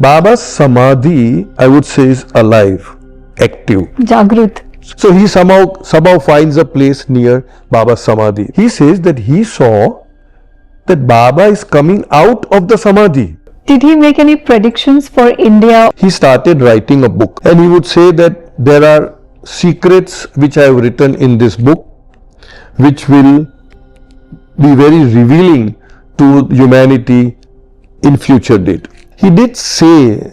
Baba's Samadhi, I would say, is alive, active. Jagrut. So he somehow finds a place near Baba's Samadhi. He says that he saw that Baba is coming out of the Samadhi. Did he make any predictions for India? He started writing a book and he would say that there are secrets which I have written in this book which will be very revealing to humanity in future date. He did say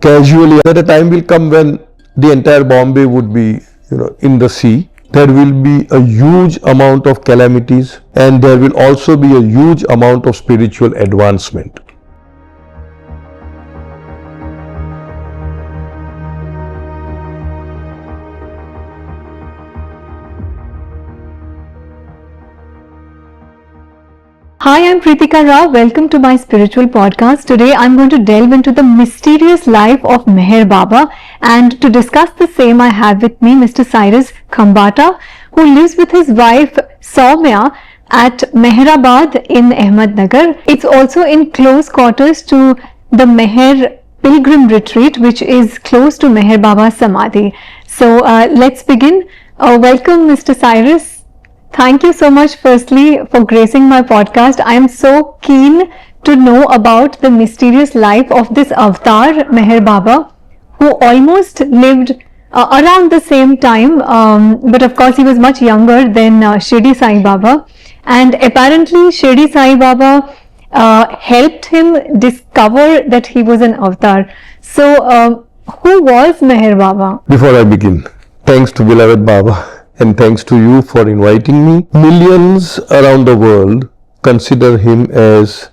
casually that a time will come when the entire Bombay would be, in the sea. There will be a huge amount of calamities and there will also be a huge amount of spiritual advancement. Hi, I'm Preetika Rao. Welcome to my spiritual podcast. Today I'm going to delve into the mysterious life of Meher Baba, and to discuss the same I have with me Mr. Cyrus Khambata, who lives with his wife Soumya at Meherabad in Ahmednagar. It's also in close quarters to the Meher Pilgrim Retreat, which is close to Meher Baba's Samadhi. So let's begin. Welcome Mr. Cyrus. Thank you so much firstly for gracing my podcast. I am so keen to know about the mysterious life of this avatar Meher Baba, who almost lived around the same time, but of course he was much younger than Shirdi Sai Baba, and apparently Shirdi Sai Baba helped him discover that he was an avatar. So who was Meher Baba? Before I begin, thanks to beloved Baba. And thanks to you for inviting me. Millions around the world consider him as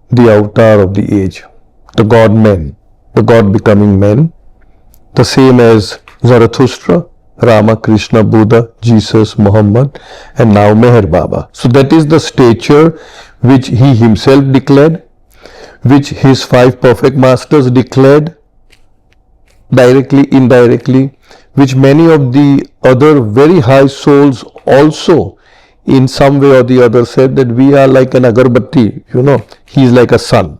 the avatar of the age, the God man, the God becoming man, the same as Zarathustra, Rama, Krishna, Buddha, Jesus, Muhammad, and now Meher Baba. So that is the stature which he himself declared, which his 5 perfect masters declared, directly, indirectly, which many of the other very high souls also in some way or the other said that we are like an agarbatti, he is like a sun.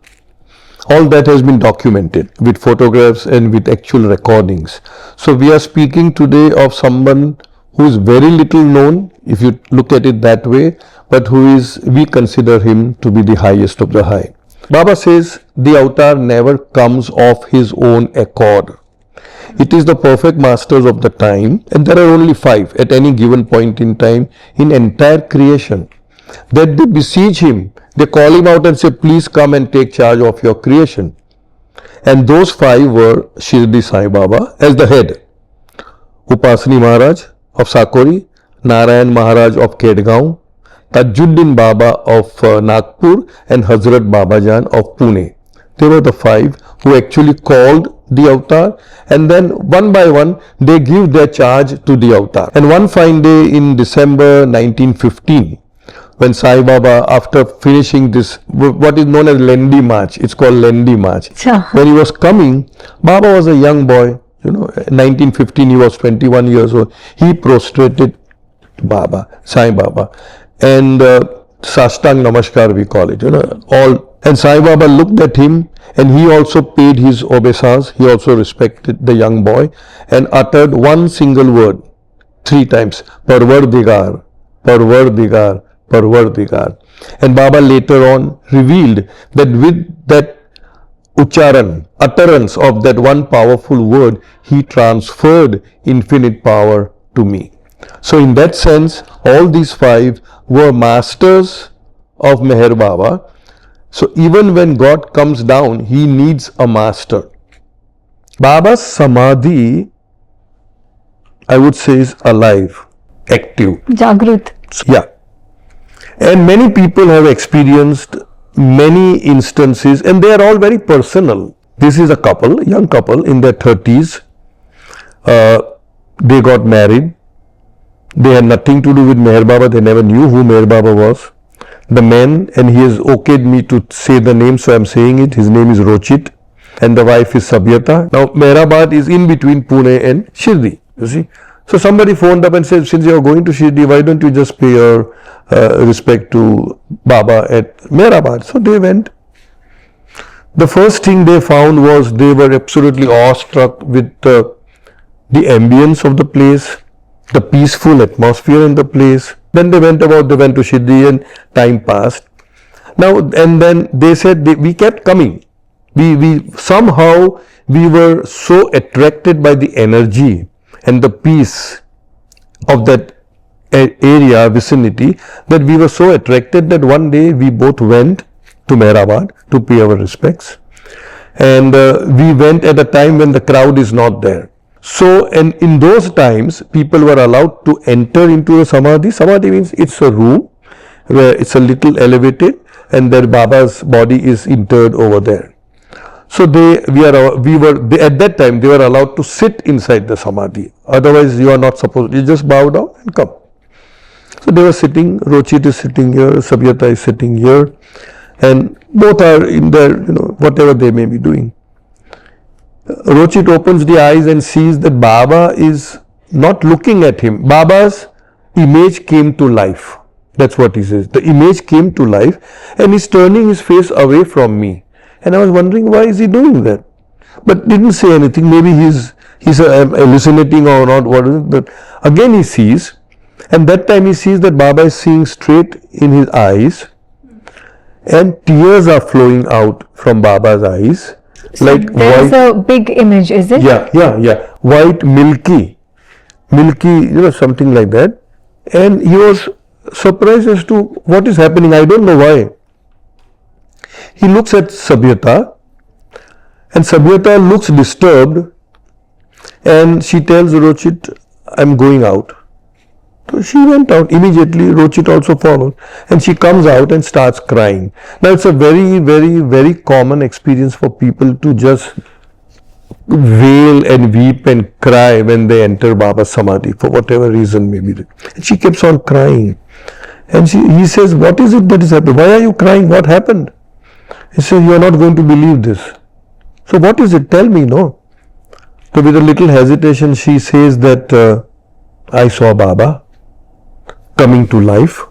All that has been documented with photographs and with actual recordings. So we are speaking today of someone who is very little known, if you look at it that way, but we consider him to be the highest of the high. Baba says the avatar never comes of his own accord. It is the perfect masters of the time, and there are only 5 at any given point in time in entire creation, that they beseech him, they call him out and say, please come and take charge of your creation. And those 5 were Shirdi Sai Baba as the head, Upasani Maharaj of Sakori, Narayan Maharaj of Kedgaon, Tajuddin Baba of Nagpur, and Hazrat Babajan of Pune. They were the 5 who actually called the avatar, and then one by one they give their charge to the avatar. And one fine day in December 1915, when Sai Baba, after finishing this, what is known as Lendi March, it's called Lendi March. When he was coming, Baba was a young boy, in 1915 he was 21 years old. He prostrated Baba, Sai Baba, and Sashtang Namaskar we call it, and Sai Baba looked at him and he also paid his obeisance. He also respected the young boy and uttered one single word 3 times, Parvardigar, Parvardigar, Parvardigar. And Baba later on revealed that with that utterance of that one powerful word, he transferred infinite power to me. So in that sense, all these 5 were masters of Meher Baba. So even when God comes down, he needs a master. Baba's Samadhi, I would say, is alive, active. Jagrut. Yeah. And many people have experienced many instances, and they are all very personal. This is a couple, young couple in their 30s. They got married. They had nothing to do with Meher Baba. They never knew who Meher Baba was. The man, and he has okayed me to say the name, so I am saying it. His name is Rochit, and the wife is Sabhyata. Now, Meherabad is in between Pune and Shirdi, you see. So somebody phoned up and said, since you are going to Shirdi, why don't you just pay your respect to Baba at Meherabad? So they went. The first thing they found was they were absolutely awestruck with the ambience of the place, the peaceful atmosphere in the place. Then they went to Siddhi and time passed. Now, and then they said we kept coming. We somehow we were so attracted by the energy and the peace of that area, vicinity, that we were so attracted that one day we both went to Meherabad to pay our respects. And we went at a time when the crowd is not there. So, and in those times, people were allowed to enter into a samadhi. Samadhi means it's a room where it's a little elevated and their Baba's body is interred over there. So at that time, they were allowed to sit inside the samadhi. Otherwise, you are not supposed, you just bow down and come. So they were sitting, Rochit is sitting here, Sabhyata is sitting here, and both are in their, whatever they may be doing. Rochit opens the eyes and sees that Baba is not looking at him. Baba's image came to life. That's what he says. The image came to life and he's turning his face away from me. And I was wondering, why is he doing that? But didn't say anything. Maybe he's hallucinating or not. What is it? But again he sees, and that time he sees that Baba is seeing straight in his eyes, and tears are flowing out from Baba's eyes. So like there's white, a big image, is it? Yeah. White, milky, something like that. And he was surprised as to what is happening. I don't know why. He looks at Sabhyata, and Sabhyata looks disturbed, and she tells Rochit, I'm going out. So she went out immediately. Rochit also followed, and she comes out and starts crying. Now it's a very, very, very common experience for people to just wail and weep and cry when they enter Baba's Samadhi for whatever reason may be. And she keeps on crying, and he says, what is it that is happening? Why are you crying? What happened? He says, you are not going to believe this. So what is it? Tell me, no? So with a little hesitation, she says that I saw Baba coming to life,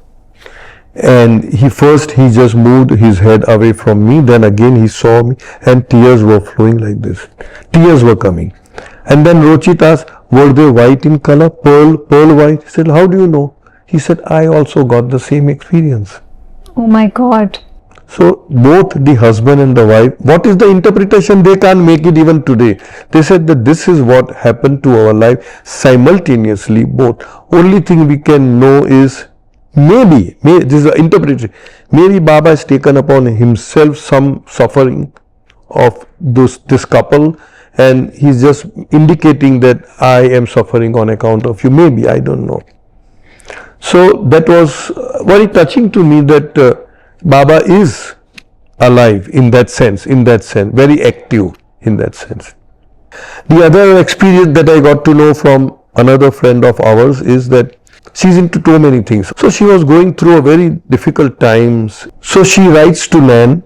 and he just moved his head away from me, then again he saw me, and tears were flowing like this. Tears were coming. And then Rochit asked, were they white in color? Pearl white? He said, how do you know? He said, I also got the same experience. Oh my God. So both the husband and the wife, what is the interpretation? They can't make it even today. They said that this is what happened to our life simultaneously, both. Only thing we can know is maybe this is the interpretation. Maybe Baba has taken upon himself some suffering of this couple, and he's just indicating that I am suffering on account of you. Maybe, I don't know. So that was very touching to me that Baba is alive in that sense, very active in that sense. The other experience that I got to know from another friend of ours is that she's into too many things. So she was going through a very difficult times. So she writes to Nan,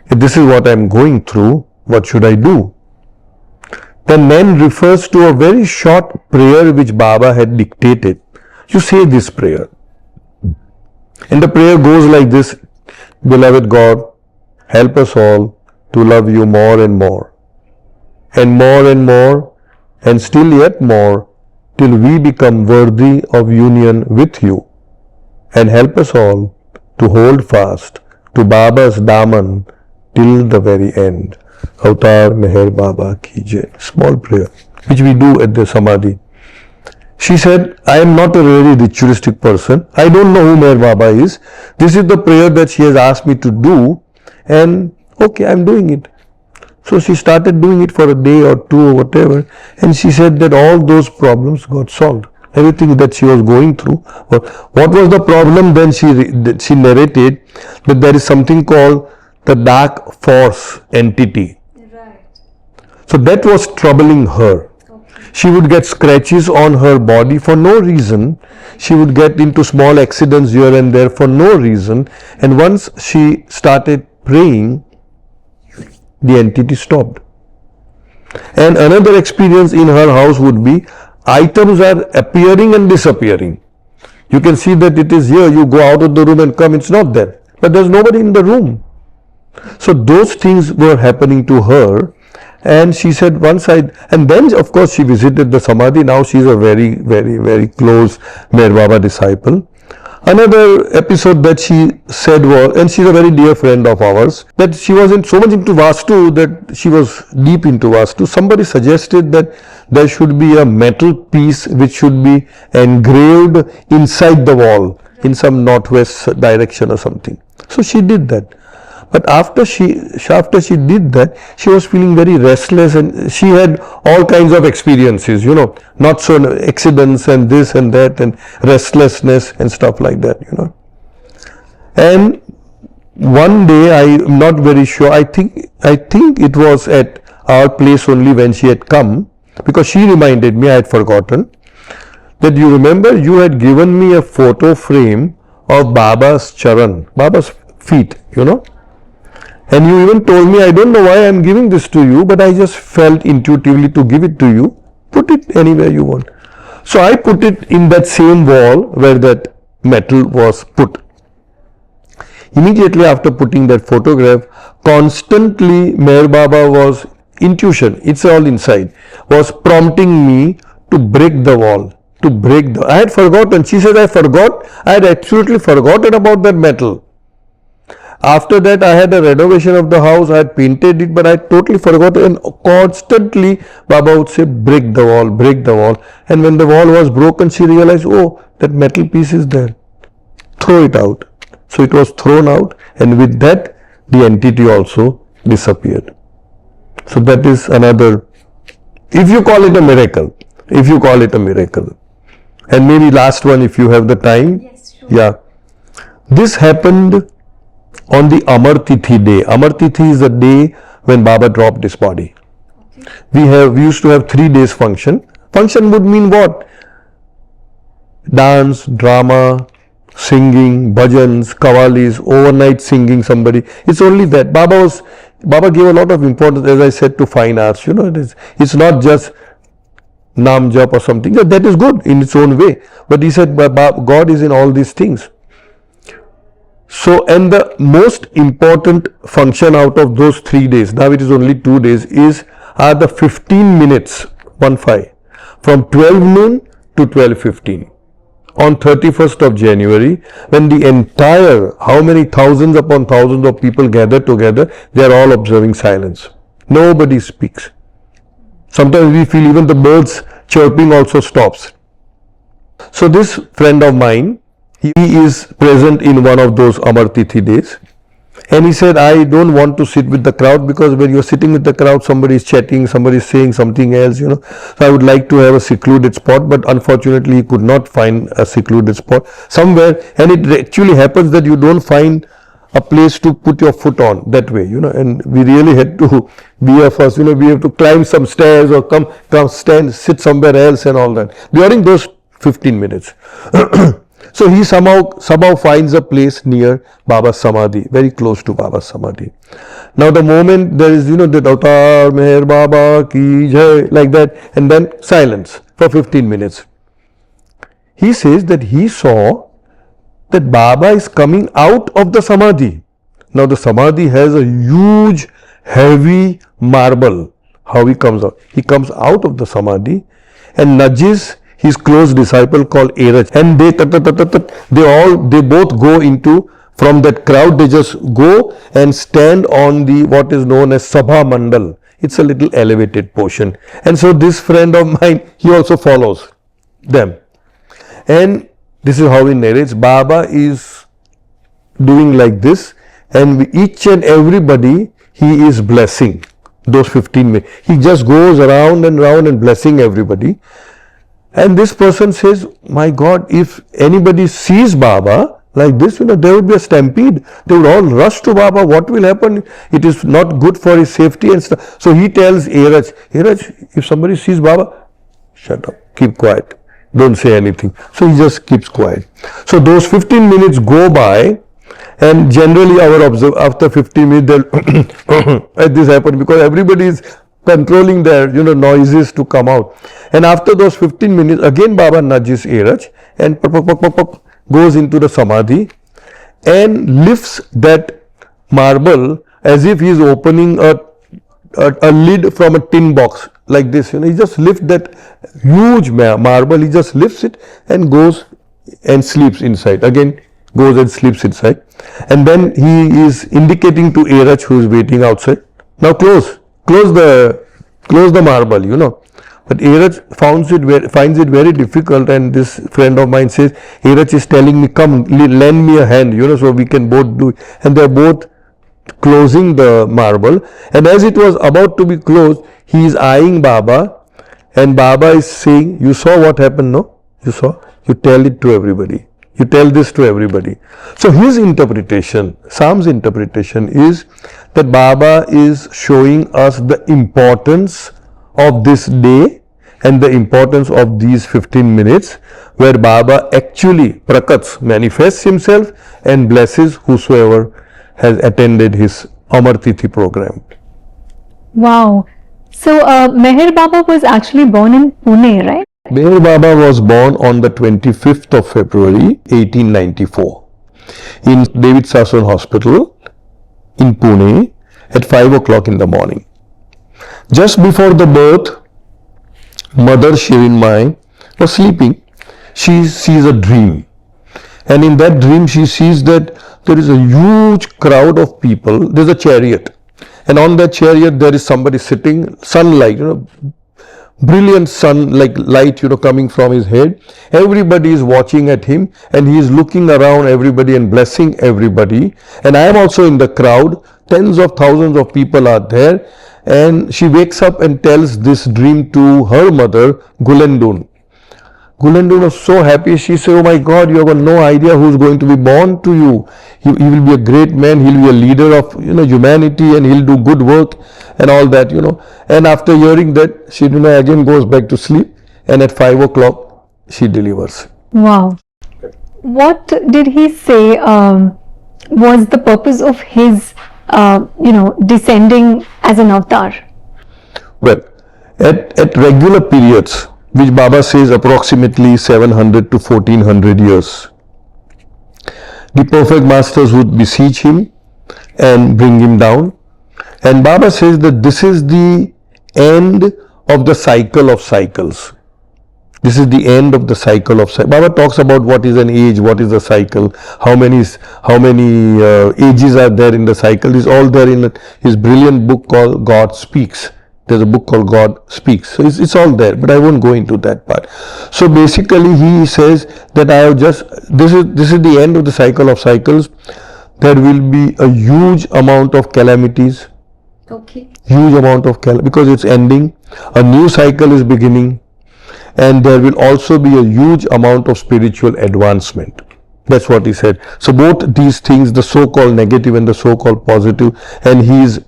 this is what I'm going through, what should I do? Then Nan refers to a very short prayer which Baba had dictated. You say this prayer. And the prayer goes like this: Beloved God, help us all to love you more and more, and still yet more, till we become worthy of union with you, and help us all to hold fast to Baba's Daman till the very end. Avatar Meher Baba Ki Jai. Small prayer, which we do at the Samadhi. She said, I am not a very ritualistic person. I don't know who Meher Baba is. This is the prayer that she has asked me to do, and okay, I am doing it. So she started doing it for a day or two or whatever, and she said that all those problems got solved. Everything that she was going through. What was the problem? Then she narrated that there is something called the dark force entity. Right. So that was troubling her. She would get scratches on her body for no reason. She would get into small accidents here and there for no reason. And once she started praying, the entity stopped. And another experience in her house would be items are appearing and disappearing. You can see that it is here. You go out of the room and come, it's not there. But there's nobody in the room. So those things were happening to her. And she said once and then of course she visited the Samadhi. Now she's a very, very, very close Meher Baba disciple. Another episode that she said was, and she's a very dear friend of ours, that she wasn't so much into Vastu that she was deep into Vastu. Somebody suggested that there should be a metal piece which should be engraved inside the wall in some northwest direction or something. So she did that. But after she did that, she was feeling very restless, and she had all kinds of experiences, not so accidents and this and that and restlessness and stuff like that, And one day, I'm not very sure, I think it was at our place only when she had come, because she reminded me, I had forgotten, that you remember you had given me a photo frame of Baba's charan, Baba's feet, And you even told me, I don't know why I'm giving this to you, but I just felt intuitively to give it to you. Put it anywhere you want. So I put it in that same wall where that metal was put. Immediately after putting that photograph, constantly Meher Baba was, intuition, it's all inside, was prompting me to break the wall, I had forgotten. She said, I had absolutely forgotten about that metal. After that, I had a renovation of the house, I had painted it, but I totally forgot, and constantly Baba would say, break the wall. And when the wall was broken, she realized, oh, that metal piece is there. Throw it out. So it was thrown out, and with that, the entity also disappeared. So that is another, if you call it a miracle. And maybe last one, if you have the time. Yes, sure. Yeah. This happened on the Amar Tithi day. Amar Tithi is the day when Baba dropped his body. Okay. We used to have 3 days function. Function would mean what? Dance, drama, singing, bhajans, kavalis, overnight singing somebody. It's only that. Baba gave a lot of importance, as I said, to fine arts. It's not just Nam Jap or something. That is good in its own way. But he said God is in all these things. So, and the most important function out of those 3 days, now it is only 2 days, are the 15 minutes, 1-5, from 12 noon to 12:15 on 31st of January, when the entire, how many thousands upon thousands of people gather together, they are all observing silence. Nobody speaks. Sometimes we feel even the birds chirping also stops. So this friend of mine, he is present in one of those Amar Tithi days, and he said, I don't want to sit with the crowd, because when you're sitting with the crowd, somebody is chatting, somebody is saying something else, So I would like to have a secluded spot, but unfortunately he could not find a secluded spot somewhere, and it actually happens that you don't find a place to put your foot on that way, and we really had to be of us, we have to climb some stairs or come stand, sit somewhere else and all that during those 15 minutes. So he somehow finds a place near Baba's Samadhi, very close to Baba's Samadhi. Now the moment there is, the Avatar Meher Baba ki jai, like that, and then silence for 15 minutes. He says that he saw that Baba is coming out of the Samadhi. Now the Samadhi has a huge, heavy marble. How he comes out? He comes out of the Samadhi and nudges his close disciple called Eraj, and they both go into, from that crowd, they just go and stand on the what is known as Sabha Mandal. It's a little elevated portion, and so this friend of mine, he also follows them, and this is how he narrates. Baba is doing like this, and each and everybody he is blessing. Those 15 minutes, he just goes around and round and blessing everybody. And this person says, my God, if anybody sees Baba like this, there would be a stampede. They would all rush to Baba. What will happen? It is not good for his safety and stuff. So he tells Eraj, if somebody sees Baba, shut up, keep quiet, don't say anything. So he just keeps quiet. So those 15 minutes go by, and generally after 15 minutes, this happens because everybody is controlling their noises to come out. And after those 15 minutes, again Baba nudges Eraj and goes into the Samadhi and lifts that marble as if he is opening a lid from a tin box like this. He just lifts that huge marble, he just lifts it and goes and sleeps inside. Again, goes and sleeps inside. And then he is indicating to Erach, who is waiting outside, now close the marble, But Erach finds it very difficult, and this friend of mine says, Erach is telling me, come, lend me a hand, so we can both do it. And they are both closing the marble, and as it was about to be closed, he is eyeing Baba, and Baba is saying, you saw what happened, no? You saw? You tell it to everybody. You tell this to everybody. So his interpretation, Sam's interpretation is that Baba is showing us the importance of this day and the importance of these 15 minutes where Baba actually, Prakats, manifests himself and blesses whosoever has attended his Amar Tithi program. Wow. So Meher Baba was actually born in Pune, right? Meher Baba was born on the 25th of February 1894 in David Sassoon Hospital in Pune at 5 o'clock in the morning. Just before the birth, Mother Shirin Mai was sleeping. She sees a dream, and in that dream she sees that there is a huge crowd of people. There's a chariot, and on that chariot there is somebody sitting, sunlight, brilliant sun like light, coming from his head. Everybody is watching at him, and he is looking around everybody and blessing everybody. And I am also in the crowd. Tens of thousands of people are there, and she wakes up and tells this dream to her mother, Gulendun. Gulendun was so happy. She said, oh my God, you have no idea who is going to be born to you. He will be a great man. He'll be a leader of humanity, and he'll do good work and all that, And after hearing that, she again goes back to sleep, and at 5 o'clock she delivers. Wow. What did he say was the purpose of his descending as an avatar? Well, at regular periods, which Baba says approximately 700 to 1400 years, the perfect masters would beseech him and bring him down. And Baba says that this is the end of the cycle of cycles. This is the end of the cycle of cycles. Baba talks about what is an age, what is a cycle, how many ages are there in the cycle. This is all there in his brilliant book called God Speaks. There's a book called God Speaks. So it's all there, but I won't go into that part. So basically he says that this is the end of the cycle of cycles. There will be a huge amount of calamities. Okay. Huge amount of because it's ending. A new cycle is beginning. And there will also be a huge amount of spiritual advancement. That's what he said. So both these things, the so-called negative and the so-called positive, and he's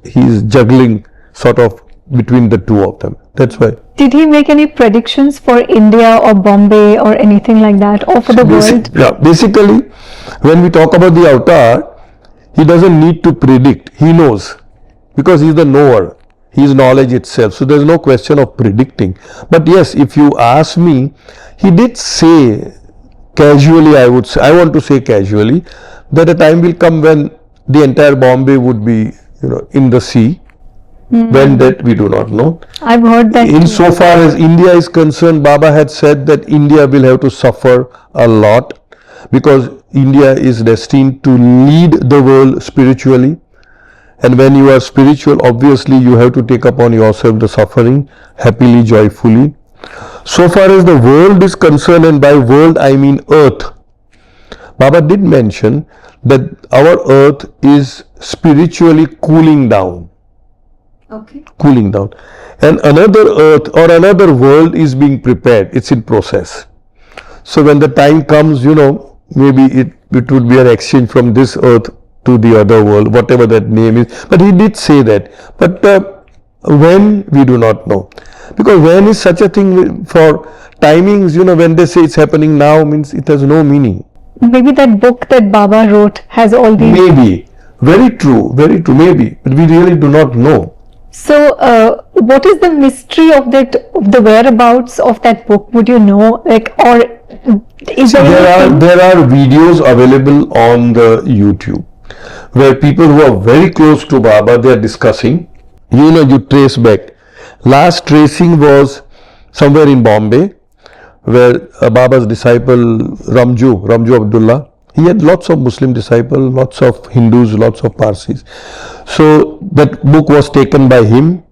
juggling sort of between the two of them. That's why. Did he make any predictions for India or Bombay or anything like that, or for the world? Yeah, basically, when we talk about the avatar, he doesn't need to predict. He knows, because he's the knower. He is knowledge itself. So there's no question of predicting. But yes, if you ask me, he did say casually, I want to say casually, that a time will come when the entire Bombay would be, in the sea. When that we do not know. I've heard that. Insofar as India is concerned, Baba had said that India will have to suffer a lot, because India is destined to lead the world spiritually. And when you are spiritual, obviously you have to take upon yourself the suffering happily, joyfully. So far as the world is concerned, and by world I mean earth, Baba did mention that our earth is spiritually cooling down. Okay. Cooling down. And another earth or another world is being prepared. It's in process. So when the time comes, maybe it would be an exchange from this earth to the other world, whatever that name is. But he did say that. But when, we do not know. Because when is such a thing for timings, when they say it's happening now, means it has no meaning. Maybe that book that Baba wrote has all these. Maybe. Very true, maybe. But we really do not know. So, what is the mystery of the whereabouts of that book? Would you know, or is there are videos available on the YouTube. where people who are very close to Baba, they are discussing. You trace back. Last tracing was somewhere in Bombay, where Baba's disciple Ramju Abdullah, he had lots of Muslim disciples, lots of Hindus, lots of Parsis. So that book was taken by him,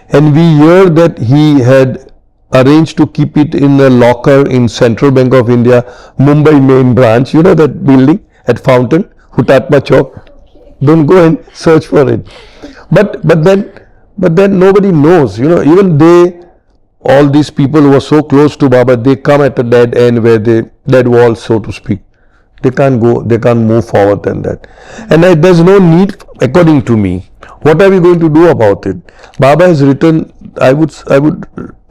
and we hear that he had arranged to keep it in a locker in Central Bank of India, Mumbai main branch. You know that building at Fountain, Hutatma Chowk. Don't go and search for it. But then nobody knows. Even they, all these people who are so close to Baba, they come at a dead end, where they dead wall, so to speak. They can't go, they can't move forward than that. And there's no need, according to me. What are we going to do about it? Baba has written, I would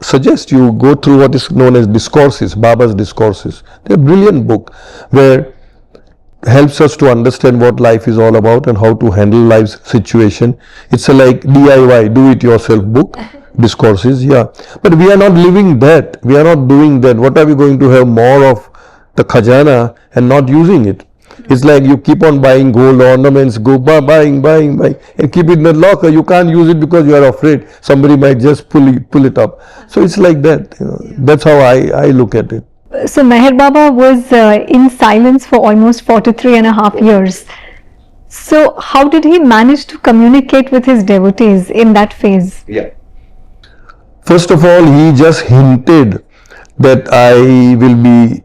suggest you go through what is known as discourses, Baba's discourses. They're a brilliant book where helps us to understand what life is all about and how to handle life's situation. It's a like DIY, do it yourself book, discourses, yeah. But we are not living that. We are not doing that. What are we going to have more of the khajana and not using it? It's like you keep on buying gold ornaments, go buying, and keep it in the locker. You can't use it because you are afraid somebody might just pull it up. So it's like that. That's how I look at it. So Meher Baba was in silence for almost 43.5 years. So how did he manage to communicate with his devotees in that phase? Yeah. First of all, he just hinted that I will be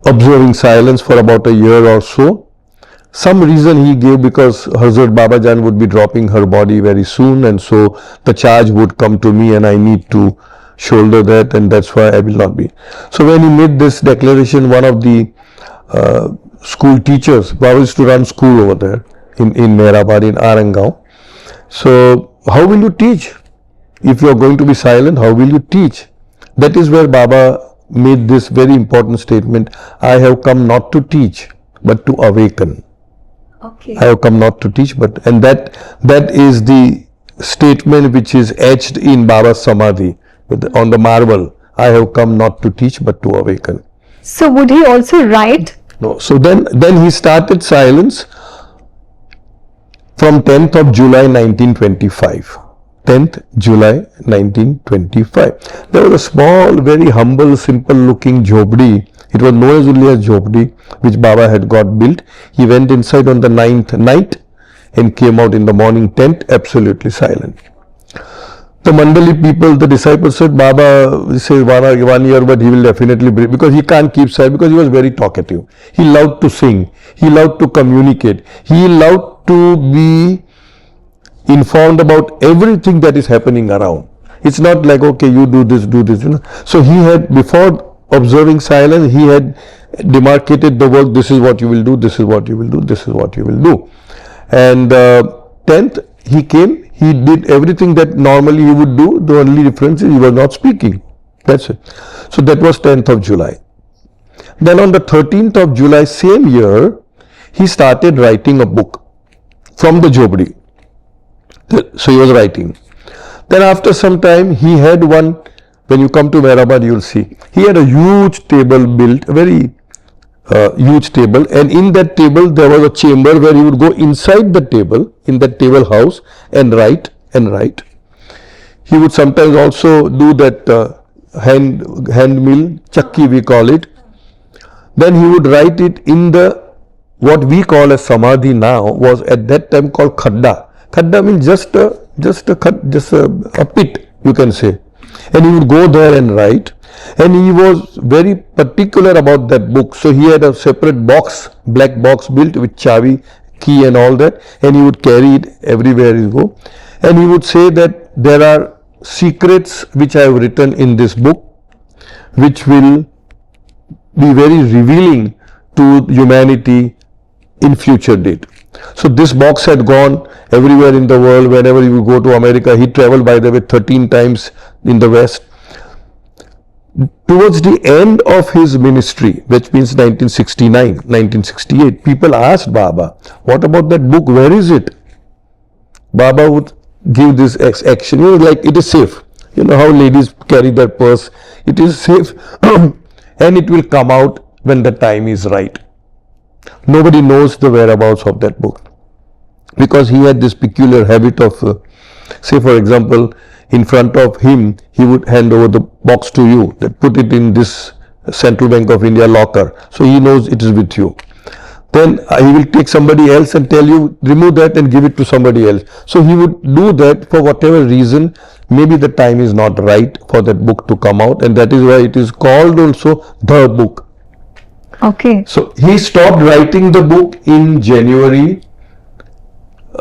observing silence for about a year or so. Some reason he gave, because Hazrat Babajan would be dropping her body very soon, and so the charge would come to me and I need to shoulder that, and that's why I will not be. So when he made this declaration, one of the school teachers, Baba used to run school over there in Mehrabad, in Arangaon. So how will you teach? If you are going to be silent, how will you teach? That is where Baba made this very important statement, I have come not to teach, but to awaken. Okay. I have come not to teach, and that is the statement which is etched in Baba's Samadhi, on the marble. I have come not to teach, but to awaken. So would he also write? No. So then he started silence from 10th of July 1925. 10th July 1925. There was a small, very humble, simple looking jhopdi. It was known as only as jhopdi, which Baba had got built. He went inside on the 9th night and came out in the morning, 10th, absolutely silent. The Mandali people, the disciples said, Baba, this is 1 year, but he will definitely breathe, because he can't keep silent, because he was very talkative. He loved to sing. He loved to communicate. He loved to be informed about everything that is happening around. It's not like, okay, you do this. So he had, before observing silence, he had demarcated the work, this is what you will do, this is what you will do, this is what you will do. And 10th, he came, he did everything that normally he would do. The only difference is he was not speaking. That's it. So that was 10th of July. Then on the 13th of July, same year, he started writing a book from the jhopdi. So he was writing. Then after some time, he had one, when you come to Mehrabad, you will see, he had a huge table built, a very huge table, and in that table there was a chamber where he would go inside the table, in that table house, and write. He would sometimes also do that hand mill, chakki we call it. Then he would write it in the, what we call as samadhi now, was at that time called khadda. Khadda means just a pit, you can say. And he would go there and write. And he was very particular about that book. So he had a separate box, black box built with chavi, key and all that. And he would carry it everywhere he go. And he would say that there are secrets which I have written in this book, which will be very revealing to humanity in future date. So this box had gone everywhere in the world. Whenever he would go to America, he traveled, by the way, 13 times in the West. Towards the end of his ministry, which means 1969, 1968, people asked Baba, what about that book? Where is it? Baba would give this action, like it is safe. You know how ladies carry their purse. It is safe and it will come out when the time is right. Nobody knows the whereabouts of that book, because he had this peculiar habit of, say for example, in front of him, he would hand over the box to you, that put it in this Central Bank of India locker, so he knows it is with you. Then he will take somebody else and tell you, remove that and give it to somebody else. So he would do that for whatever reason. Maybe the time is not right for that book to come out, and that is why it is called also the book. Okay. So he stopped writing the book in January,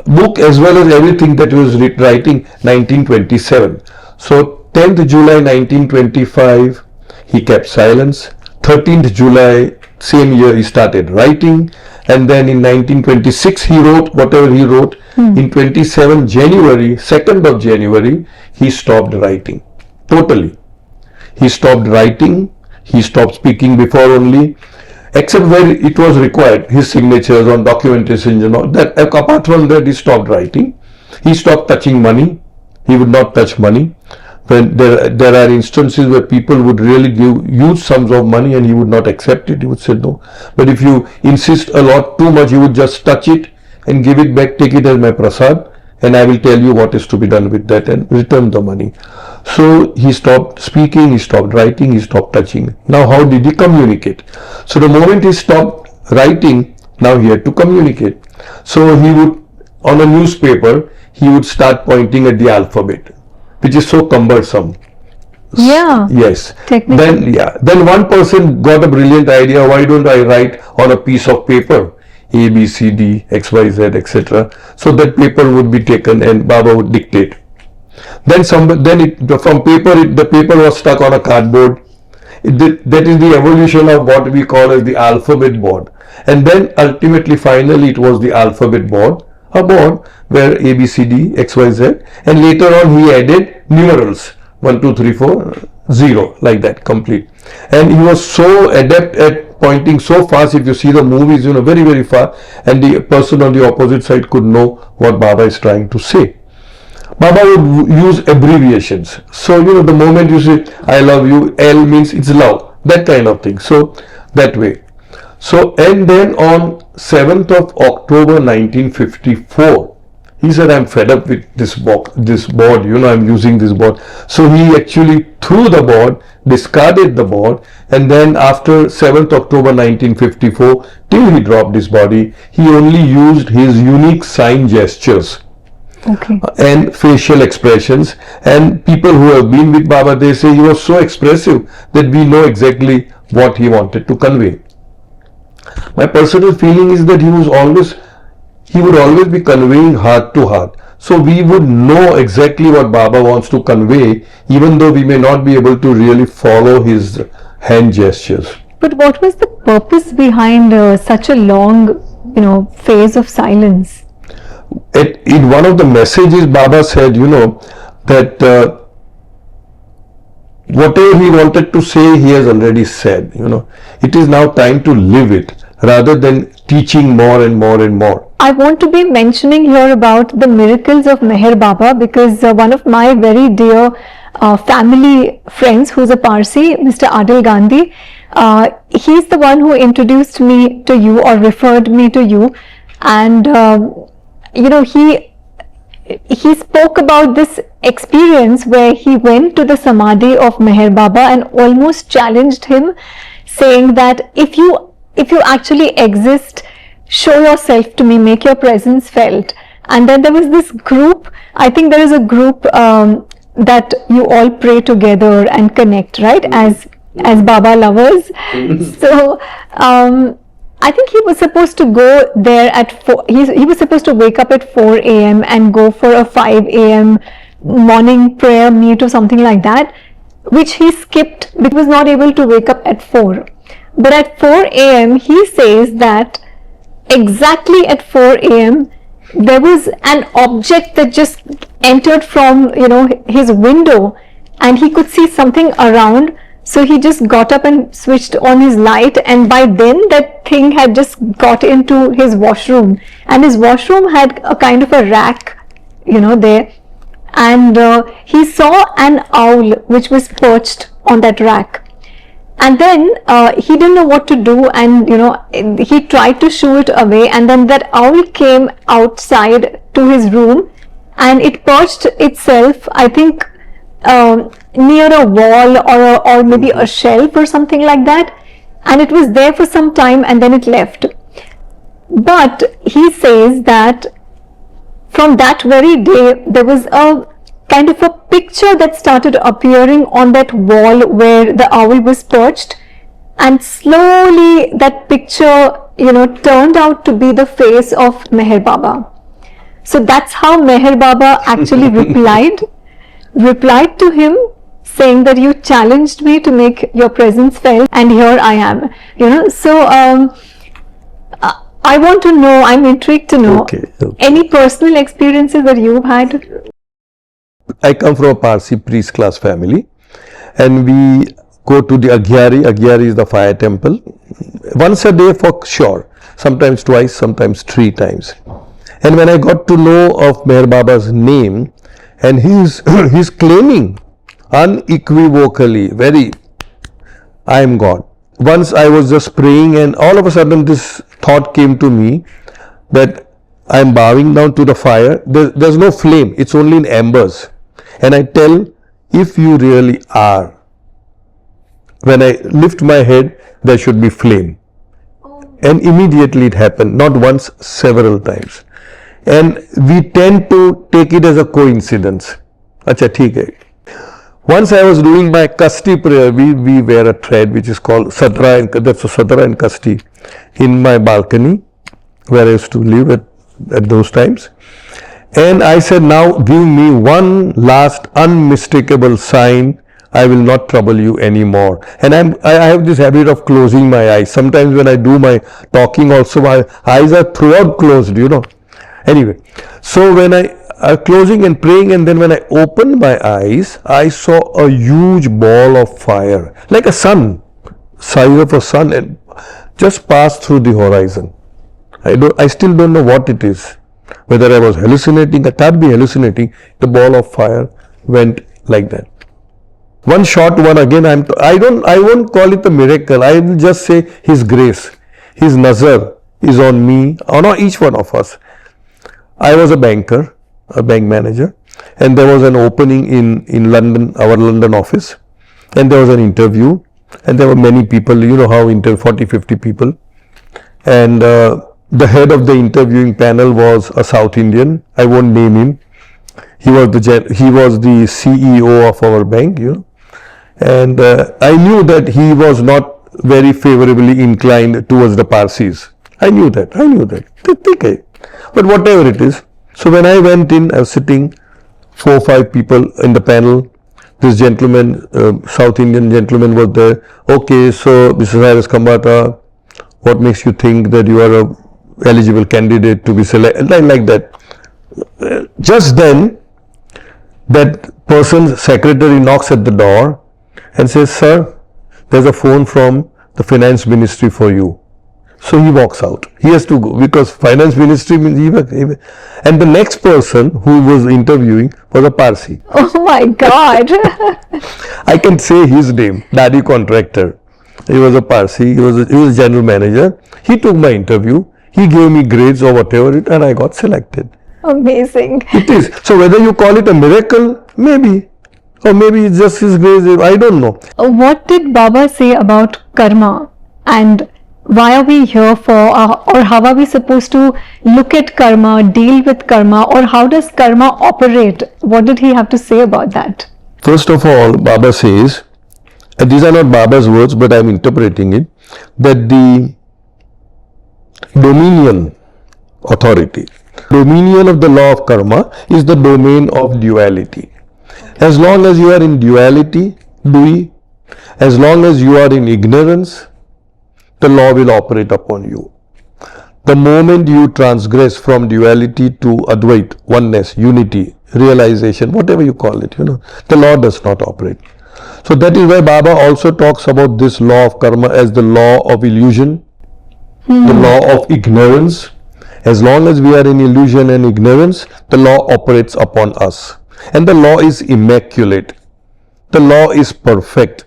book as well as everything that he was writing, 1927. So 10th July 1925 he kept silence. 13th July same year he started writing, and then in 1926 he wrote whatever he wrote. In 27 January, 2nd of January, he stopped writing totally. He stopped writing, he stopped speaking before only, except where it was required, his signatures on documentation, that apart from that he stopped writing. He stopped touching money. He would not touch money. When there are instances where people would really give huge sums of money and he would not accept it, he would say no. But if you insist a lot too much, he would just touch it and give it back, take it as my prasad, and I will tell you what is to be done with that and return the money. So he stopped speaking, he stopped writing, he stopped touching. Now how did he communicate? So the moment he stopped writing, now he had to communicate. So he would, on a newspaper, he would start pointing at the alphabet, which is so cumbersome. Yeah. Yes. Technically. Then one person got a brilliant idea. Why don't I write on a piece of paper? A, B, C, D, X, Y, Z, etc. So that paper would be taken and Baba would dictate. Then from paper, the paper was stuck on a cardboard. That is the evolution of what we call as the alphabet board. And then ultimately, finally, it was the alphabet board, a board where A, B, C, D, X, Y, Z, and later on he added numerals 1, 2, 3, 4, 0, like that, complete. And he was so adept at pointing so fast. If you see the movies, very, very fast, and the person on the opposite side could know what Baba is trying to say. Baba would use abbreviations. So, the moment you say, I love you, L means it's love, that kind of thing. So, that way. So, and then on 7th of October 1954, he said, I'm fed up with this board, I'm using this board. So he actually threw the board, discarded the board, and then after 7th October 1954, till he dropped his body, he only used his unique sign gestures. Okay. And facial expressions. And people who have been with Baba, they say he was so expressive that we know exactly what he wanted to convey. My personal feeling is that he would always be conveying heart to heart. So we would know exactly what Baba wants to convey, even though we may not be able to really follow his hand gestures. But what was the purpose behind such a long, phase of silence? In one of the messages, Baba said, that whatever he wanted to say, he has already said. It is now time to live it, rather than teaching more and more and more. I want to be mentioning here about the miracles of Meher Baba, because one of my very dear family friends, who's a Parsi, Mr. Adil Gandhi, he's the one who introduced me to you or referred me to you, and he spoke about this experience where he went to the Samadhi of Meher Baba and almost challenged him, saying that if you actually exist, show yourself to me, make your presence felt. And then there was this group, I think there is a group that you all pray together and connect, right, as Baba lovers. So I think he was supposed to go there at 4, he was supposed to wake up at 4 a.m. and go for a 5 a.m. morning prayer meet or something like that, which he skipped because he was not able to wake up at 4. But at 4 a.m. he says that exactly at 4 a.m. there was an object that just entered from his window, and he could see something around. So he just got up and switched on his light, and by then that thing had just got into his washroom, and his washroom had a kind of a rack there, and he saw an owl which was perched on that rack. and then he didn't know what to do, and he tried to shoo it away, and then that owl came outside to his room, and it perched itself, I think, near a wall or maybe a shelf or something like that, and it was there for some time and then it left. But he says that from that very day there was a kind of a picture that started appearing on that wall where the owl was perched, and slowly that picture turned out to be the face of Meher Baba. So that's how Meher Baba actually replied to him, saying that you challenged me to make your presence felt, and here I am. So I want to know, I'm intrigued to know, any personal experiences that you've had? I come from a Parsi priest class family, and we go to the Aghyari. Aghyari is the fire temple, once a day for sure, sometimes twice, sometimes 3 times. And when I got to know of Meher Baba's name, and he's claiming unequivocally, I am God. Once I was just praying, and all of a sudden this thought came to me that I am bowing down to the fire. There's no flame, it's only in embers. And I tell, if you really are, when I lift my head, there should be flame. And immediately it happened, not once, several times. And we tend to take it as a coincidence. Acha, theek hai. Once I was doing my Kasti prayer, we wear a thread which is called Sadra and Kasti in my balcony where I used to live at those times. And I said, now give me one last unmistakable sign, I will not trouble you anymore. And I have this habit of closing my eyes. Sometimes when I do my talking also, my eyes are throughout closed, Anyway, so when I closing and praying, and then when I opened my eyes, I saw a huge ball of fire, like a sun, size of a sun, and just passed through the horizon. I still don't know what it is. Whether I was hallucinating, I can't be hallucinating. The ball of fire went like that. One short one again. I won't call it a miracle. I will just say His grace, His nazar is on me, on each one of us. I was a banker, a bank manager, and there was an opening in London, our London office, and there was an interview, and there were many people. You know how 40-50 people, and the head of the interviewing panel was a South Indian. I won't name him. He was the CEO of our bank, and I knew that he was not very favorably inclined towards the Parsis. I knew that. But whatever it is. So when I went in, I was sitting 4 or 5 people in the panel. This gentleman, South Indian gentleman, was there. Okay, so Mr. Cyrus Khambata, what makes you think that you are a eligible candidate to be selected? Like that. Just then, that person's secretary knocks at the door and says, "Sir, there's a phone from the finance ministry for you." So he walks out. He has to go because finance ministry means even. And the next person who was interviewing was a Parsi. Oh my God! I can say his name, Daddy Contractor. He was a Parsi. He was a general manager. He took my interview. He gave me grades or whatever, and I got selected. Amazing. It is. So whether you call it a miracle, maybe. Or maybe it's just his grace, I don't know. What did Baba say about karma, and why are we here for, or how are we supposed to look at karma, deal with karma, or how does karma operate? What did he have to say about that? First of all, Baba says, and these are not Baba's words, but I am interpreting it, that the dominion authority, dominion of the law of karma is the domain of duality. As long as you are in duality, as long as you are in ignorance, the law will operate upon you. The moment you transgress from duality to Advait, oneness, unity, realization, whatever you call it, the law does not operate. So that is why Baba also talks about this law of karma as the law of illusion, the law of ignorance. As long as we are in illusion and ignorance, the law operates upon us. And the law is immaculate. The law is perfect.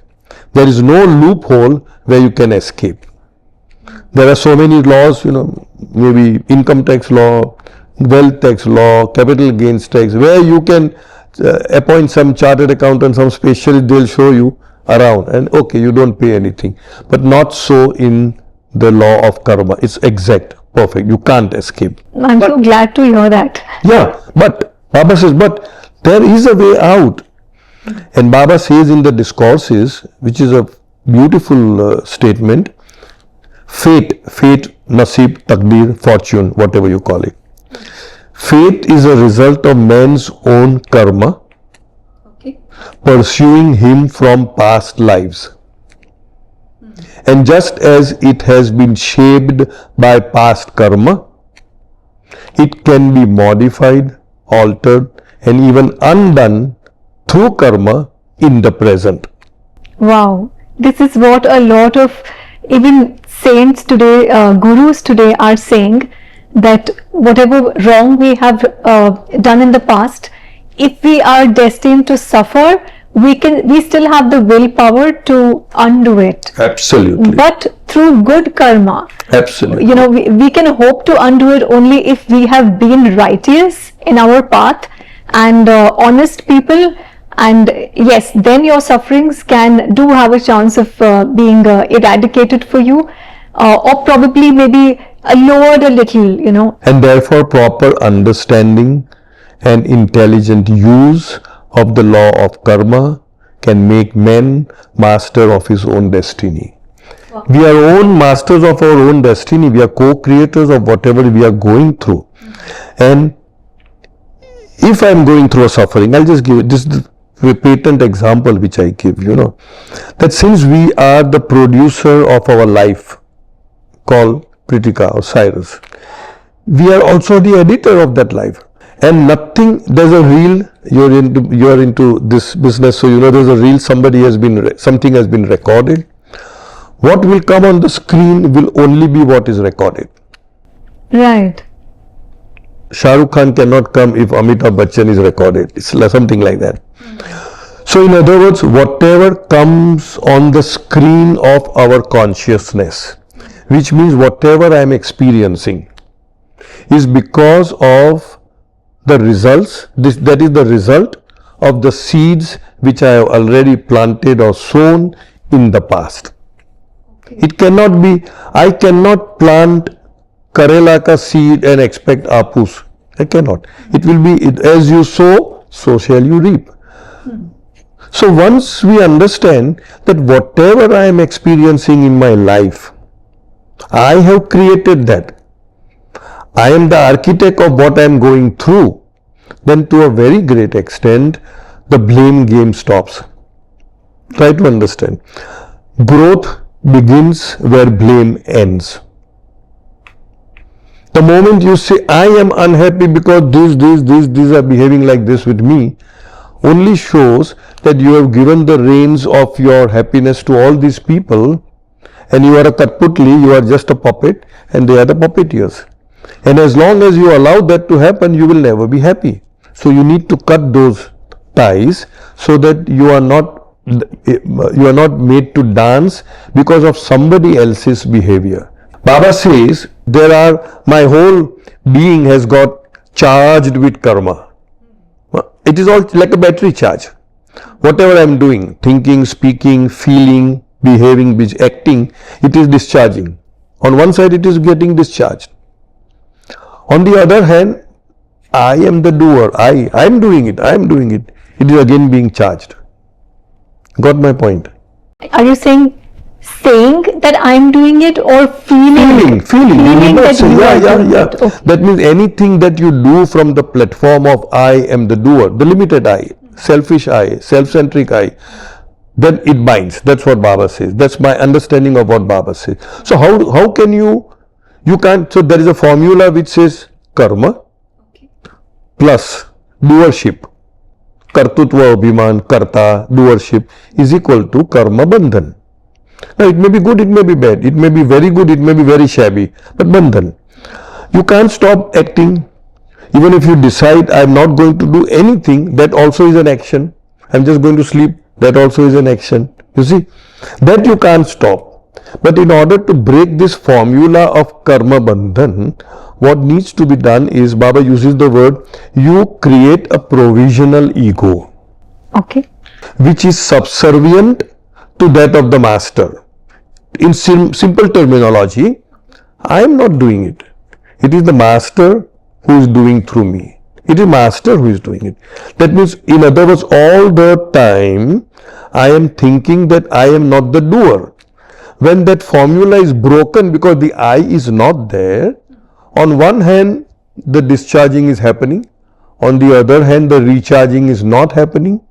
There is no loophole where you can escape. There are so many laws, maybe income tax law, wealth tax law, capital gains tax, where you can appoint some chartered accountant, some specialist, they'll show you around, and okay, you don't pay anything. But not so in the law of karma. It's exact, perfect. You can't escape. I'm so glad to hear that. Yeah, but Baba says, but there is a way out. And Baba says in the discourses, which is a beautiful statement, fate, nasib, takdir, fortune, whatever you call it. Fate is a result of man's own karma, pursuing him from past lives. And just as it has been shaped by past karma, it can be modified, altered, and even undone through karma in the present. Wow, this is what a lot of even saints today, gurus today are saying, that whatever wrong we have done in the past, if we are destined to suffer, we still have the willpower to undo it. Absolutely. But through good karma, absolutely, we can hope to undo it only if we have been righteous in our path and honest people. And yes, then your sufferings do have a chance of being eradicated for you, or probably maybe lowered a little, And therefore, proper understanding and intelligent use of the law of karma can make man master of his own destiny. Wow. We are own masters of our own destiny. We are co-creators of whatever we are going through. And if I am going through a suffering, I'll just give this patent example which I give, that since we are the producer of our life, called Pritika or Cyrus, we are also the editor of that life. And nothing, there's a reel, you're into this business, so there's a reel, something has been recorded. What will come on the screen will only be what is recorded. Right. Shah Rukh Khan cannot come if Amitabh Bachchan is recorded. It's something like that. So in other words, whatever comes on the screen of our consciousness, which means whatever I am experiencing, is because of the results, that is the result of the seeds which I have already planted or sown in the past. Okay. It cannot be, I cannot plant Karela ka seed and expect apus. I cannot. It will be, as you sow, so shall you reap. So once we understand that whatever I am experiencing in my life, I have created that. I am the architect of what I am going through. Then to a very great extent, the blame game stops. Try to understand. Growth begins where blame ends. The moment you say, I am unhappy because these are behaving like this with me, only shows that you have given the reins of your happiness to all these people, and you are a Katputli, you are just a puppet, and they are the puppeteers. And as long as you allow that to happen, you will never be happy. So you need to cut those ties so that you are not made to dance because of somebody else's behavior. Baba says, my whole being has got charged with karma. It is all like a battery charge. Whatever I am doing, thinking, speaking, feeling, behaving, acting, it is discharging. On one side, it is getting discharged. On the other hand, I am the doer. I am doing it. It is again being charged. Got my point? Are you saying that I am doing it, or feeling that you are doing it? Okay. That means anything that you do from the platform of I am the doer, the limited I, selfish I, self-centric I, then it binds. That's what Baba says. That's my understanding of what Baba says. So how can you can't, so there is a formula which says karma plus doership. Kartutva abhiman, karta, doership is equal to karma bandhan. Now it may be good, it may be bad, it may be very good, it may be very shabby, but bandhan. You can't stop acting. Even if you decide I am not going to do anything, that also is an action. I am just going to sleep That also is an action. You see, that you can't stop. But in order to break this formula of karma bandhan, what needs to be done is, Baba uses the word, you create a provisional ego. Okay. Which is subservient to that of the master. In simple terminology, I am not doing it. It is the master who is doing through me. It is master who is doing it. That means, in other words, all the time I am thinking that I am not the doer. When that formula is broken because the I is not there, on one hand the discharging is happening, on the other hand the recharging is not happening,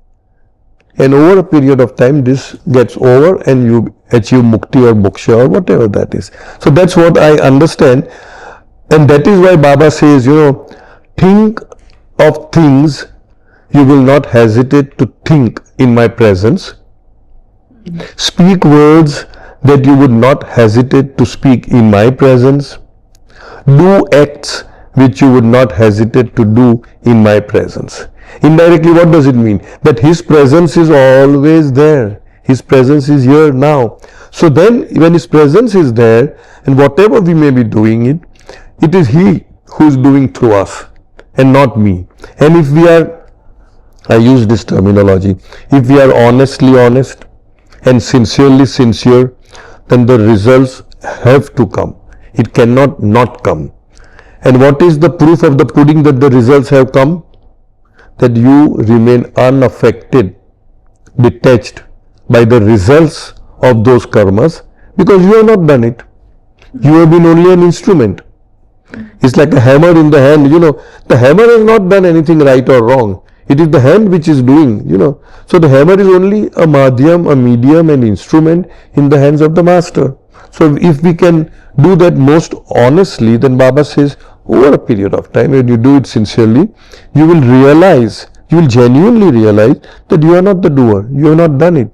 and over a period of time this gets over and you achieve mukti or moksha or whatever that is. So that's what I understand, and that is why Baba says, think of things you will not hesitate to think in my presence. Speak words that you would not hesitate to speak in my presence. Do acts which you would not hesitate to do in my presence. Indirectly, what does it mean? That His presence is always there. His presence is here now. So then, when His presence is there, and whatever we may be doing it is He who is doing through us and not me. And if we are, I use this terminology, if we are honestly honest and sincerely sincere, then the results have to come. It cannot not come. And what is the proof of the pudding that the results have come? That you remain unaffected, detached by the results of those karmas, because you have not done it. You have been only an instrument. It's like a hammer in the hand, the hammer has not done anything right or wrong. It is the hand which is doing, So the hammer is only a madhyam, a medium, an instrument in the hands of the master. So if we can do that most honestly, then Baba says, over a period of time, when you do it sincerely, you will genuinely realize that you are not the doer. You have not done it.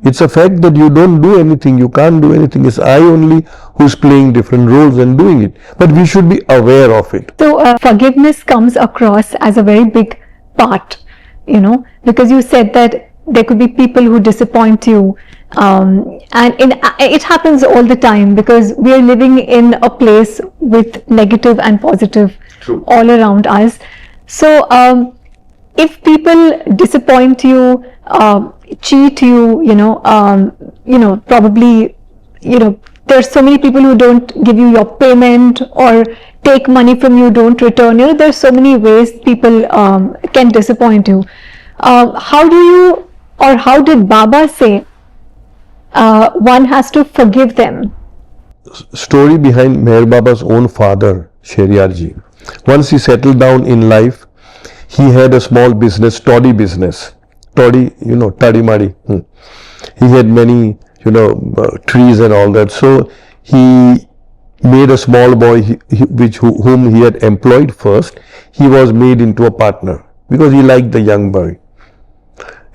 It's a fact that you don't do anything, you can't do anything. It's I only who's playing different roles and doing it. But we should be aware of it. So forgiveness comes across as a very big part, because you said that there could be people who disappoint you, and it happens all the time, because we are living in a place with negative and positive True. all around us. So if people disappoint you, cheat you, probably, there's so many people who don't give you your payment or take money from you, don't return. There's so many ways people can disappoint you. How did Baba say one has to forgive them? Story behind Meher Baba's own father, Sheriyar Ji. Once he settled down in life, he had a small business, toddy business. Toddy, taddy madi. He had many, trees and all that. So he made a small boy, whom he had employed first. He was made into a partner because he liked the young boy.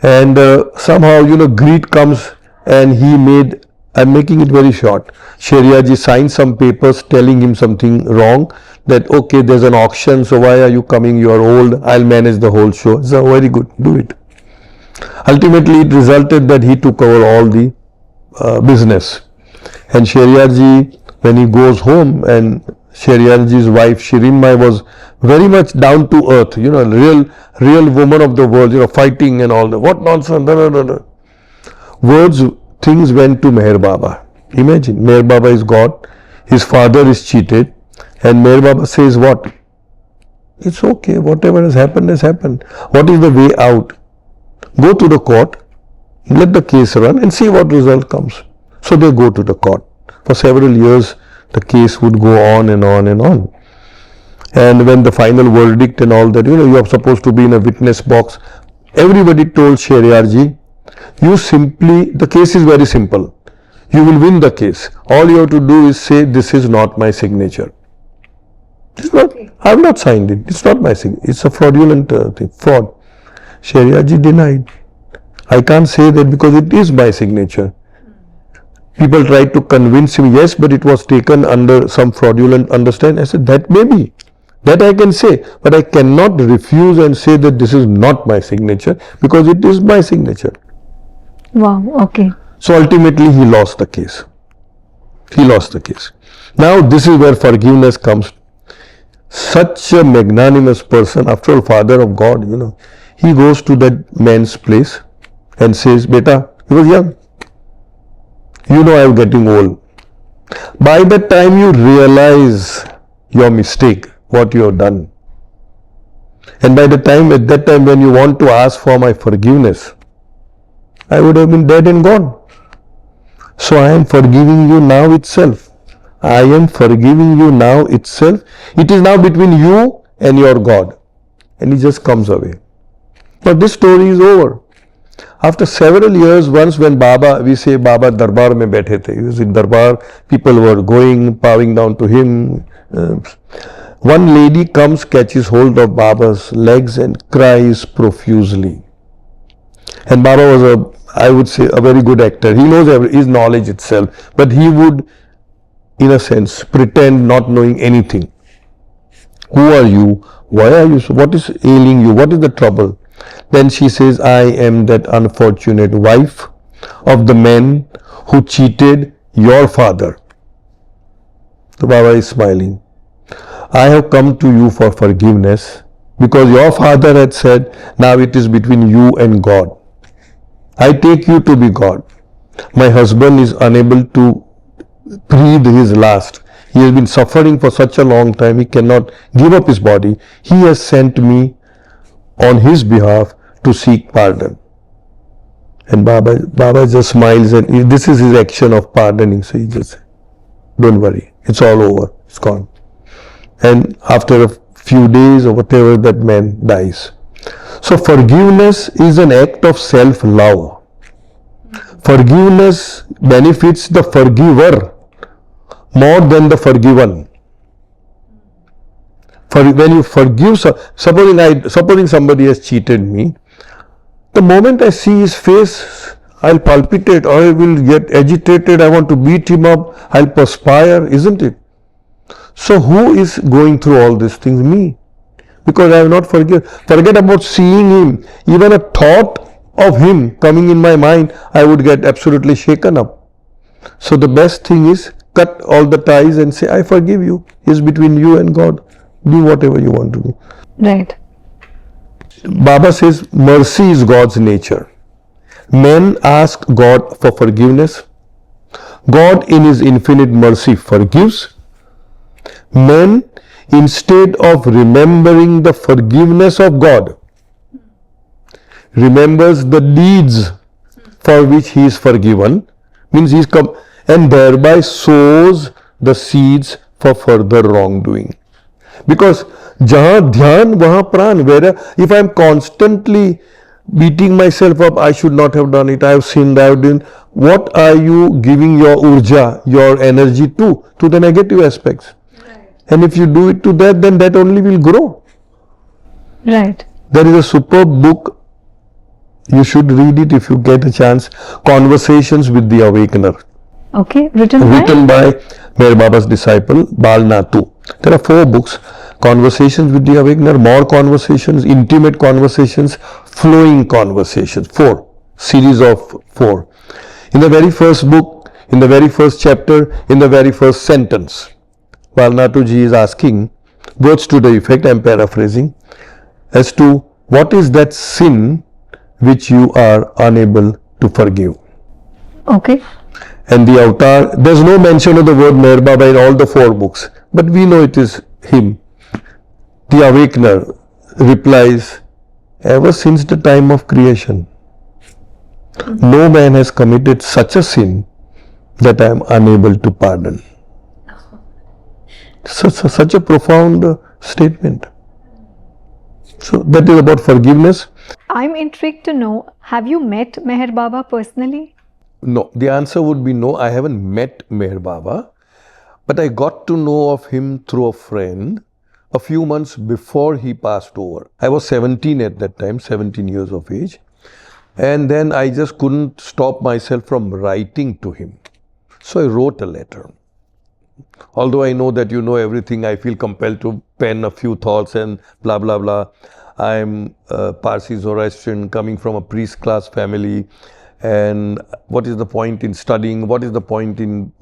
And somehow, greed comes, and he made, I'm making it very short, Sheriyar Ji signed some papers telling him something wrong, that okay, there's an auction, so why are you coming, you are old, I'll manage the whole show. So very good, do it. Ultimately, it resulted that he took over all the business. And Sheriyar Ji, when he goes home, and Sheriyar Ji's wife Shirinmai was very much down to earth, real woman of the world, fighting and all that. What nonsense, no. Things went to Meher Baba. Imagine, Meher Baba is God, his father is cheated, and Meher Baba says what? It's okay, whatever has happened has happened. What is the way out? Go to the court, let the case run and see what result comes. So they go to the court. For several years, the case would go on and on and on. And when the final verdict and all that, you are supposed to be in a witness box. Everybody told Sheriyar Ji, the case is very simple. You will win the case. All you have to do is say, this is not my signature. I have not signed it. It's not my signature. It's a fraudulent thing, fraud. Sheriyar Ji denied. I can't say that because it is my signature. People tried to convince him, yes, but it was taken under some fraudulent understanding. I said, that may be. That I can say, but I cannot refuse and say that this is not my signature, because it is my signature. Wow. Okay. So ultimately he lost the case. He lost the case. Now this is where forgiveness comes. Such a magnanimous person, after all, father of God, he goes to that man's place and says, Beta, he was young. I'm getting old. By the time you realize your mistake, what you have done, and by the time, at that time when you want to ask for my forgiveness, I would have been dead and gone. So I am forgiving you now itself. I am forgiving you now itself. It is now between you and your God. And he just comes away. But this story is over. After several years, once when Baba, we say Baba Darbar mein baithe the. He was in Darbar, people were going, bowing down to him. One lady comes, catches hold of Baba's legs and cries profusely. And Baba was I would say, a very good actor. He knows his knowledge itself, but he would, in a sense, pretend not knowing anything. Who are you? Why are you so? What is ailing you? What is the trouble? Then she says, I am that unfortunate wife of the man who cheated your father. So Baba is smiling. I have come to you for forgiveness because your father had said, now it is between you and God. I take you to be God. My husband is unable to breathe his last. He has been suffering for such a long time. He cannot give up his body. He has sent me on his behalf to seek pardon. And Baba just smiles, and this is his action of pardoning. So he just says, don't worry, it's all over, it's gone. And after a few days or whatever, that man dies. So forgiveness is an act of self-love. Forgiveness benefits the forgiver more than the forgiven. When you forgive, supposing somebody has cheated me, the moment I see his face, I'll palpitate, I will get agitated, I want to beat him up, I'll perspire, isn't it? So who is going through all these things? Me. Because I have not forget about seeing him. Even a thought of him coming in my mind, I would get absolutely shaken up. So the best thing is cut all the ties and say, I forgive you. It's between you and God. Do whatever you want to do. Right. Baba says mercy is God's nature. Men ask God for forgiveness. God in his infinite mercy forgives. Men, instead of remembering the forgiveness of God, remembers the deeds for which he is forgiven, means he is and thereby sows the seeds for further wrongdoing. Because jahan dhyan wahan pran, where if I am constantly beating myself up, I should not have done it, I have sinned, I have done, what are you giving your urja, your energy to the negative aspects? Right. And if you do it to that, then that only will grow. Right. There is a superb book, you should read it if you get a chance, Conversations with the Awakener. Okay, written by Meher Baba's disciple, Bal Natu. There are 4 books, Conversations with the Awakener, More Conversations, Intimate Conversations, Flowing Conversations, 4, series of 4. In the very first book, in the very first chapter, in the very first sentence, Bal Natu ji is asking, words to the effect, I am paraphrasing, as to what is that sin which you are unable to forgive. Okay. And the avatar, there's no mention of the word Meher Baba in all the 4 books, but we know it is him. The Awakener replies, ever since the time of creation, no man has committed such a sin that I am unable to pardon. Such a profound statement. So that is about forgiveness. I'm intrigued to know, have you met Meher Baba personally? No, the answer would be no, I haven't met Meher Baba, but I got to know of him through a friend a few months before he passed over. I was 17 at that time, 17 years of age, and then I just couldn't stop myself from writing to him. So I wrote a letter. Although I know that you know everything, I feel compelled to pen a few thoughts and blah blah blah. I'm a Parsi Zoroastrian coming from a priest class family, and what is the point in studying, what is the point in,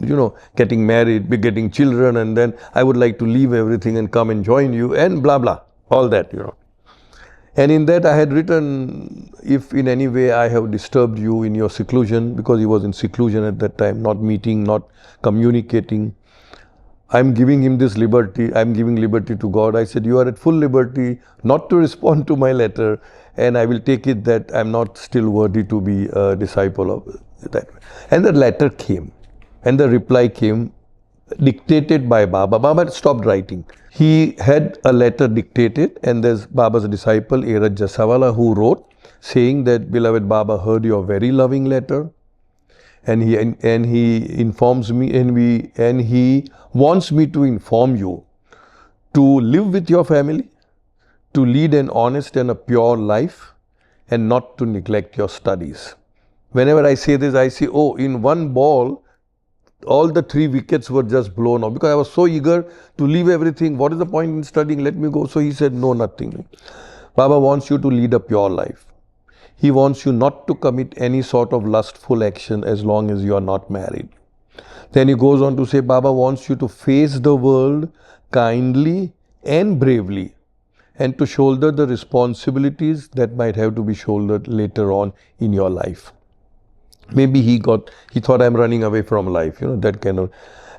getting married, getting children, and then I would like to leave everything and come and join you, and blah blah, all that, And in that I had written, if in any way I have disturbed you in your seclusion, because he was in seclusion at that time, not meeting, not communicating, I'm giving him this liberty, I'm giving liberty to God. I said, you are at full liberty not to respond to my letter, and I will take it that I'm not still worthy to be a disciple of that. And the letter came, and the reply came, dictated by Baba. Baba had stopped writing. He had a letter dictated, and there's Baba's disciple, Eraj Jasawala, who wrote, saying that, beloved Baba heard your very loving letter, and he informs me, and he wants me to inform you to live with your family, to lead an honest and a pure life, and not to neglect your studies. Whenever I say this, I say, oh, in one ball, all the 3 wickets were just blown off, because I was so eager to leave everything. What is the point in studying? Let me go. So he said, no, nothing. Baba wants you to lead a pure life. He wants you not to commit any sort of lustful action as long as you are not married. Then he goes on to say, Baba wants you to face the world kindly and bravely, and to shoulder the responsibilities that might have to be shouldered later on in your life. Maybe he thought I'm running away from life, that kind of.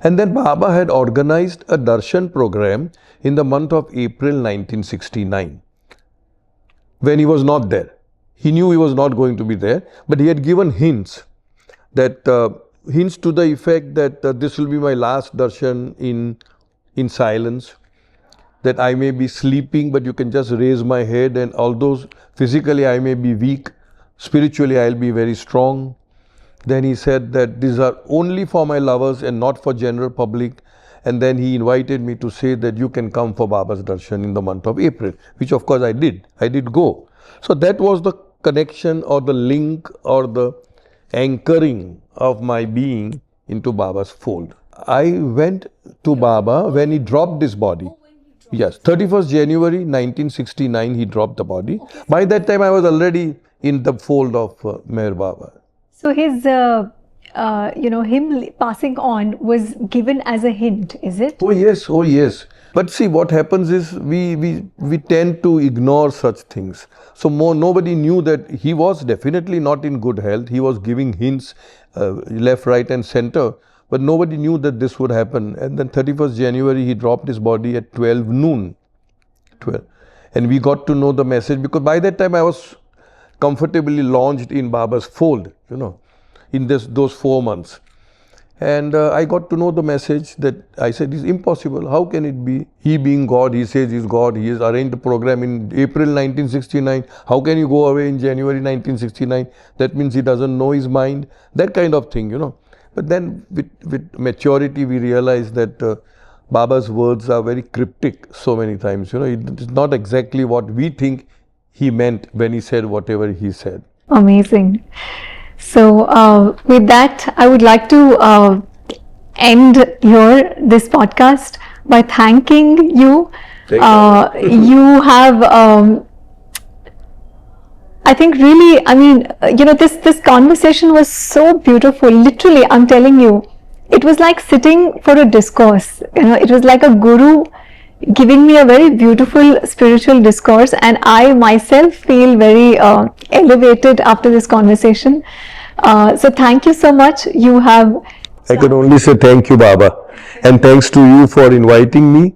And then Baba had organized a darshan program in the month of April 1969, when he was not there. He knew he was not going to be there, but he had given hints hints to the effect that this will be my last darshan in silence, that I may be sleeping, but you can just raise my head, and although physically I may be weak, spiritually I'll be very strong. Then he said that these are only for my lovers and not for general public. And then he invited me to say that you can come for Baba's darshan in the month of April, which of course I did. I did go. So that was the connection, or the link, or the anchoring of my being into Baba's fold. I went to Baba when he dropped his body. Yes, 31st January 1969 he dropped the body. By that time I was already in the fold of Meher Baba. So his, him passing on was given as a hint, is it? Oh yes. But see, what happens is we tend to ignore such things. So nobody knew that he was definitely not in good health. He was giving hints left, right and center. But nobody knew that this would happen. And then 31st January he dropped his body at 12 noon. And we got to know the message, because by that time I was comfortably launched in Baba's fold, in those 4 months. And I got to know the message that I said is impossible. How can it be? He being God, he says he's God. He has arranged the program in April 1969. How can you go away in January 1969? That means he doesn't know his mind. That kind of thing, But then with maturity, we realize that Baba's words are very cryptic so many times. It's not exactly what we think he meant when he said whatever he said. Amazing. So with that, I would like to end this podcast by thanking you. You have, I think really, this conversation was so beautiful. Literally, I'm telling you, it was like sitting for a discourse. It was like a guru giving me a very beautiful spiritual discourse, and I myself feel very elevated after this conversation. So thank you so much. I could only say thank you, Baba, and thanks to you for inviting me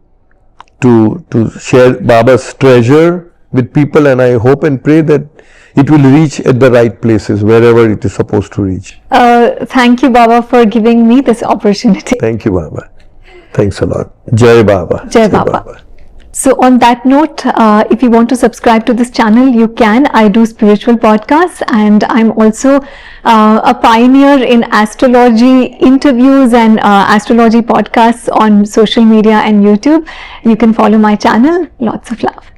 to share Baba's treasure with people, and I hope and pray that it will reach at the right places, wherever it is supposed to reach. Thank you, Baba, for giving me this opportunity. Thank you, Baba. Thanks a lot. Jai Baba. Jai Baba. So on that note, if you want to subscribe to this channel, you can. I do spiritual podcasts, and I'm also a pioneer in astrology interviews and astrology podcasts on social media and YouTube. You can follow my channel. Lots of love.